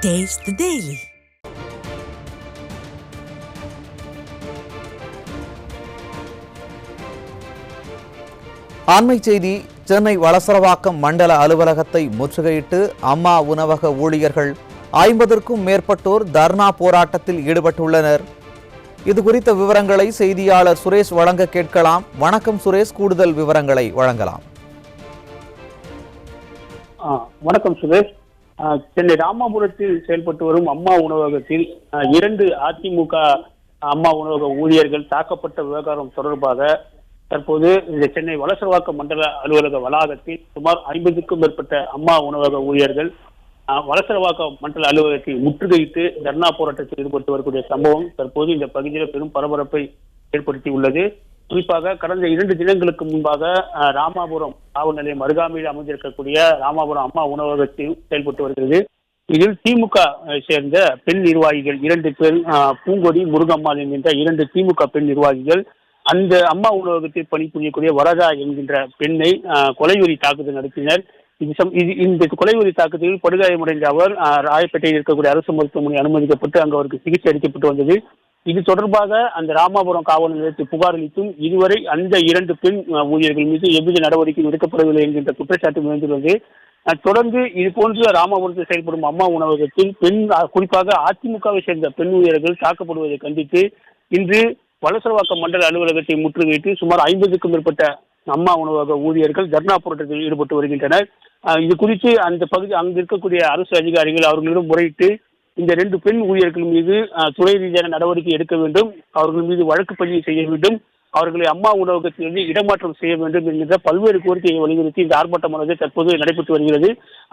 Taste the Daily. ஆண்மை செய்தி. சென்னை வளசரவாக்கம் மண்டல அலுவலகத்தை முற்றுகையிட்டு அம்மா உணவக ஊழியர்கள் 50க்கும் மேற்பட்டோர் தர்ணா போராட்டத்தில் ஈடுபட்டுள்ளனர். இது குறித்த விவரங்களை செய்தியாளர் சுரேஷ் வழங்க கேட்கலாம். வணக்கம் சுரேஷ், கூடுதல் விவரங்களை வழங்கலாம். வணக்கம் சுரேஷ். சென்னை ராமாபுரத்தில் செயல்பட்டு வரும் அம்மா உணவகத்தில் 2 அதிமுக அம்மா உணவக ஊழியர்கள் தாக்கப்பட்ட விவகாரம் தொடர்பாக தற்போது இந்த சென்னை வளசரவாக்கம் மண்டல அலுவலக வளாகத்தில் சுமார் 50க்கும் மேற்பட்ட அம்மா உணவக ஊழியர்கள் வளசரவாக்கம் மண்டல அலுவலகத்தை முற்றுகையிட்டு தர்ணா போராட்டத்தில் ஈடுபட்டு வரக்கூடிய சம்பவம் தற்போது இந்த பகுதியில் பெரும் பரபரப்பை ஏற்படுத்தி உள்ளது. குறிப்பாக கடந்த 2 தினங்களுக்கு முன்பாக ராமாபுரம் காவல் நிலையம் அருகாமையில் அமைந்திருக்கக்கூடிய ராமாபுரம் அம்மா உணவகத்தில் செயல்பட்டு வருகிறது. இதில் திமுக சேர்ந்த பெண் நிர்வாகிகள் 2 பேர், பூங்கொடி, முருகம்மாள் என்கின்ற 2 திமுக பெண் நிர்வாகிகள் அந்த அம்மா உணவகத்தில் பணிபுரியக்கூடிய வரதா என்கின்ற பெண்ணை கொலைவெறி தாக்குதல் நடத்தினர். இந்த கொலைவெறி தாக்குதலில் படுகாயமடைந்த அவர் ராயப்பேட்டையில் இருக்கக்கூடிய அரசு மருத்துவமனை அனுமதிக்கப்பட்டு அங்கு அவருக்கு சிகிச்சை அளிக்கப்பட்டு வந்தது. இது தொடர்பாக அந்த ராமாபுரம் காவல் நிலையத்தில் புகார் அளித்தும் இதுவரை அந்த 2 பெண் ஊழியர்கள் மீது எவ்வித நடவடிக்கை எடுக்கப்படவில்லை என்கின்ற குற்றச்சாட்டு எழுந்துள்ளது. தொடர்ந்து இது போன்ற ராமாபுரத்தில் செயல்படும் அம்மா உணவகத்தில் குறிப்பாக அதிமுகவை சேர்ந்த பெண் ஊழியர்கள் தாக்கப்படுவதை கண்டித்து இன்று வளசரவாக்கம் மண்டல அலுவலகத்தை முற்றுகையிட்டு சுமார் 50க்கும் மேற்பட்ட அம்மா உணவக ஊழியர்கள் தர்ணா போராட்டத்தில் ஈடுபட்டு வருகின்றனர். இது குறித்து அந்த பகுதி அங்கு இருக்கக்கூடிய அரசு அதிகாரிகள் அவர்களிடம் முறையிட்டு இந்த 2 பெண் ஊழியர்கள் மீது துறை ரீதியான நடவடிக்கை எடுக்க வேண்டும், அவர்கள் மீது வழக்கு பதிவு செய்ய வேண்டும், அவர்களை அம்மா உணவகத்திலிருந்து இடமாற்றம் செய்ய வேண்டும் என்கின்ற பல்வேறு கோரிக்கையை வலியுறுத்தி இந்த ஆர்ப்பாட்டமானது தற்போது நடைபெற்று வருகிறது.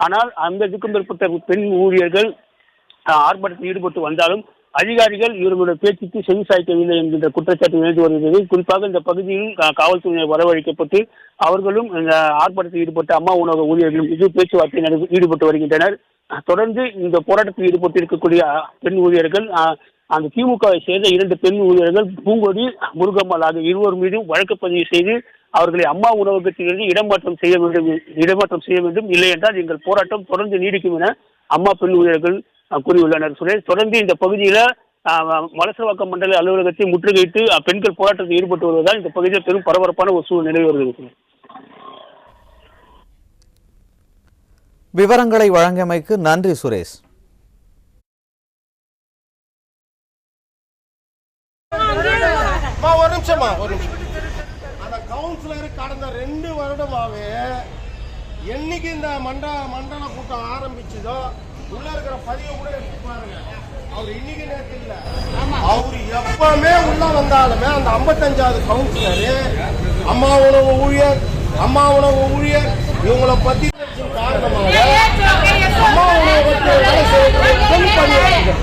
ஆனால் 50க்கும் மேற்பட்ட பெண் ஊழியர்கள் ஆர்ப்பாட்டத்தில் ஈடுபட்டு வந்தாலும் அதிகாரிகள் இவர்களுடைய பேச்சுக்கு செவி சாய்க்கவில்லை என்கின்ற குற்றச்சாட்டு எழுந்து வருகிறது. குறிப்பாக இந்த பகுதியில் காவல்துறையினர் வரவழைக்கப்பட்டு அவர்களும் இந்த ஆர்ப்பாட்டத்தில் ஈடுபட்ட அம்மா உணவக ஊழியர்கள் மீது பேச்சுவார்த்தை ஈடுபட்டு வருகின்றனர். தொடர்ந்து இந்த போராட்டத்தில் ஈடுபட்டு இருக்கக்கூடிய பெண் ஊழியர்கள் அந்த திமுகவை சேர்ந்த 2 பெண் ஊழியர்கள் பூங்கொடி, முருகம்மாள் ஆகிய இருவர் மீதும் வழக்கு பதிவு செய்து அவர்களை அம்மா உணவகத்திலிருந்து இடமாற்றம் செய்ய வேண்டும், இல்லை என்றால் எங்கள் போராட்டம் தொடர்ந்து நீடிக்கும் என அம்மா பெண் ஊழியர்கள் கூறியுள்ளனர். சுரேஷ், தொடர்ந்து இந்த பகுதியில வளசரவாக்கம் மண்டல அலுவலகத்தை முற்றுகையிட்டு பெண்கள் போராட்டத்தில் ஈடுபட்டு வருவதால் இந்த பகுதியில் பெரும் பரபரப்பான ஒரு சூழ்நிலை நிலவி வருகிறது. விவரங்களை வழங்கியமைக்கு நன்றி சுரேஷ். ஒரு நிமிஷம். அந்த கவுன்சிலர் கடந்த 2 வருடமாவே என்னைக்கு இந்த மண்டல கூட்டம் ஆரம்பிச்சதோ உள்ள இருக்கிற பதிவு கூட எடுத்து பாருங்க. அவர் இன்னைக்கு நேரத்தில் இல்ல, அவரு எப்பவுமே உள்ள வந்தாலுமே அந்த 55வது கவுன்சிலர் அம்மா உணவு ஊழியர் இவங்களை பத்தி காரணமாக அம்மா உணவகத்தை வேலை செய்யக்கூடிய பெண் பணியாளர்கள்